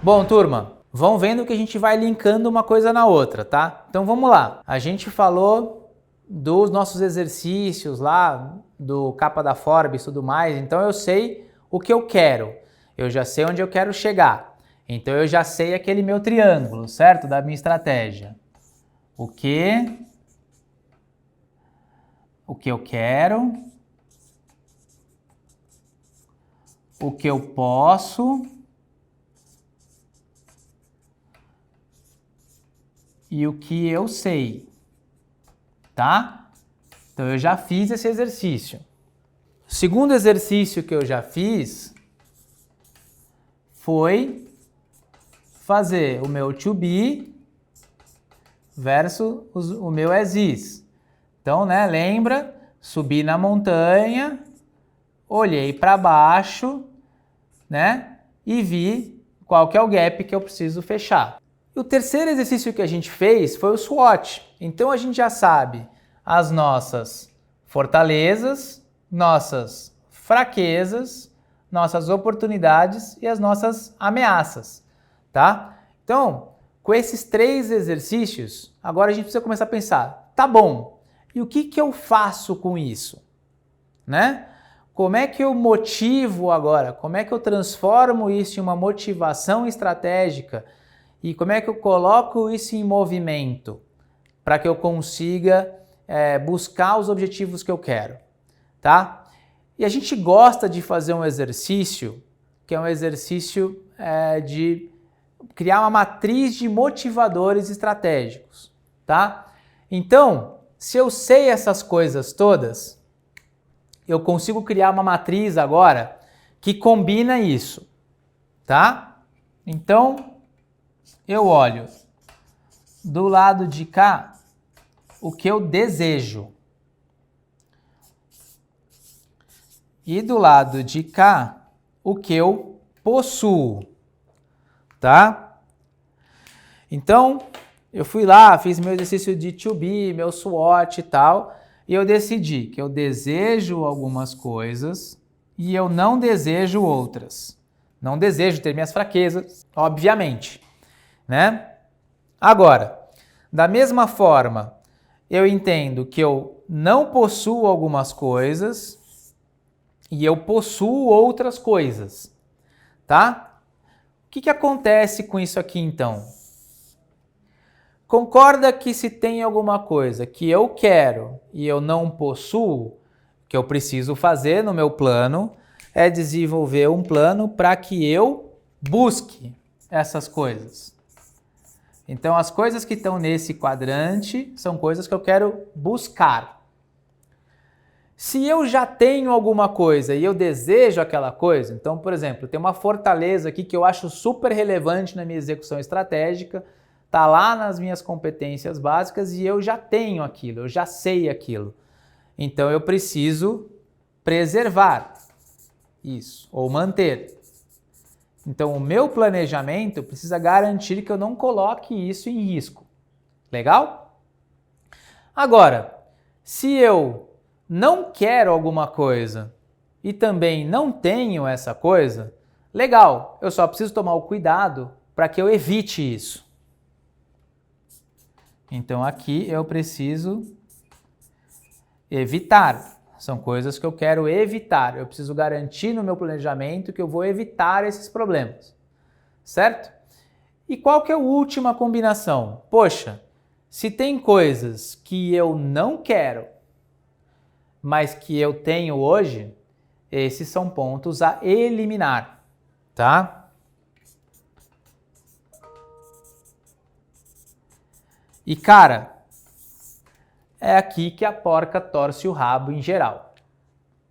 Bom, turma, vão vendo que a gente vai linkando uma coisa na outra, tá? Então vamos lá. A gente falou dos nossos exercícios lá, do capa da Forbes e tudo mais, então eu sei o que eu quero. Eu já sei onde eu quero chegar. Então eu já sei aquele meu triângulo, certo? Da minha estratégia. O que eu quero, o que eu posso e o que eu sei, tá? Então eu já fiz esse exercício. O segundo exercício que eu já fiz foi fazer o meu to be versus o meu as is. Então, né, lembra? Subi na montanha, olhei para baixo, né, e vi qual que é o gap que eu preciso fechar. E o terceiro exercício que a gente fez foi o SWOT. Então a gente já sabe as nossas fortalezas, nossas fraquezas, nossas oportunidades e as nossas ameaças, tá? Então, com esses três exercícios, agora a gente precisa começar a pensar, tá bom, e o que eu faço com isso, né? Como é que eu motivo agora? Como é que eu transformo isso em uma motivação estratégica? E como é que eu coloco isso em movimento para que eu consiga buscar os objetivos que eu quero, tá? E a gente gosta de fazer um exercício que é um exercício de criar uma matriz de motivadores estratégicos, tá? Então, se eu sei essas coisas todas, eu consigo criar uma matriz agora que combina isso, tá? Então, eu olho do lado de cá o que eu desejo e do lado de cá o que eu possuo, tá? Então, eu fui lá, fiz meu exercício de to be, meu SWOT e tal, e eu decidi que eu desejo algumas coisas e eu não desejo outras. Não desejo ter minhas fraquezas, obviamente, né? Agora, da mesma forma, eu entendo que eu não possuo algumas coisas e eu possuo outras coisas, tá? O que acontece com isso aqui então? Concorda que se tem alguma coisa que eu quero e eu não possuo, o que eu preciso fazer no meu plano é desenvolver um plano para que eu busque essas coisas. Então, as coisas que estão nesse quadrante são coisas que eu quero buscar. Se eu já tenho alguma coisa e eu desejo aquela coisa, então, por exemplo, tem uma fortaleza aqui que eu acho super relevante na minha execução estratégica, está lá nas minhas competências básicas e eu já tenho aquilo, eu já sei aquilo. Então, eu preciso preservar isso ou manter. Então, o meu planejamento precisa garantir que eu não coloque isso em risco. Legal? Agora, se eu não quero alguma coisa e também não tenho essa coisa, legal, eu só preciso tomar o cuidado para que eu evite isso. Então, aqui eu preciso evitar. São coisas que eu quero evitar. Eu preciso garantir no meu planejamento que eu vou evitar esses problemas, certo? E qual que é a última combinação? Poxa, se tem coisas que eu não quero, mas que eu tenho hoje, esses são pontos a eliminar, tá? E cara, é aqui que a porca torce o rabo em geral,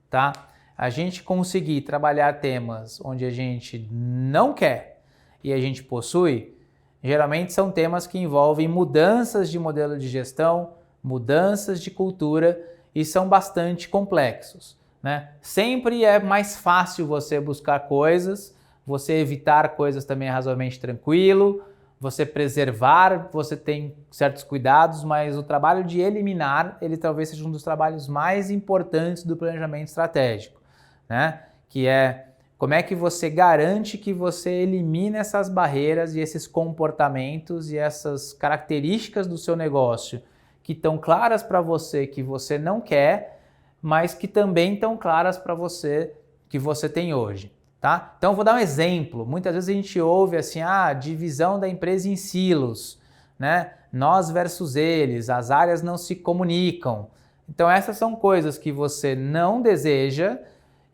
tá? A gente conseguir trabalhar temas onde a gente não quer e a gente possui, geralmente são temas que envolvem mudanças de modelo de gestão, mudanças de cultura e são bastante complexos, né? Sempre é mais fácil você buscar coisas, você evitar coisas também é razoavelmente tranquilo, você preservar, você tem certos cuidados, mas o trabalho de eliminar, ele talvez seja um dos trabalhos mais importantes do planejamento estratégico, né? Que é Como é que você garante que você elimina essas barreiras e esses comportamentos e essas características do seu negócio que estão claras para você que você não quer, mas que também estão claras para você que você tem hoje, tá? Então eu vou dar um exemplo. Muitas vezes a gente ouve assim, divisão da empresa em silos, né? Nós versus eles, as áreas não se comunicam. Então essas são coisas que você não deseja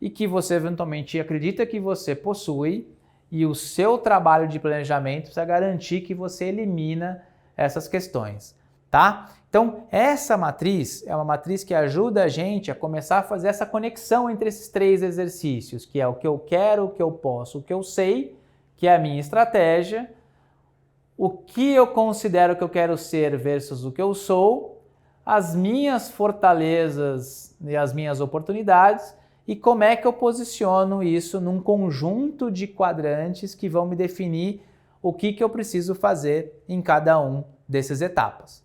e que você eventualmente acredita que você possui, e o seu trabalho de planejamento precisa garantir que você elimina essas questões, tá? Então essa matriz é uma matriz que ajuda a gente a começar a fazer essa conexão entre esses 3 exercícios, que é o que eu quero, o que eu posso, o que eu sei, que é a minha estratégia, o que eu considero que eu quero ser versus o que eu sou, as minhas fortalezas e as minhas oportunidades, e como é que eu posiciono isso num conjunto de quadrantes que vão me definir o que eu preciso fazer em cada um dessas etapas.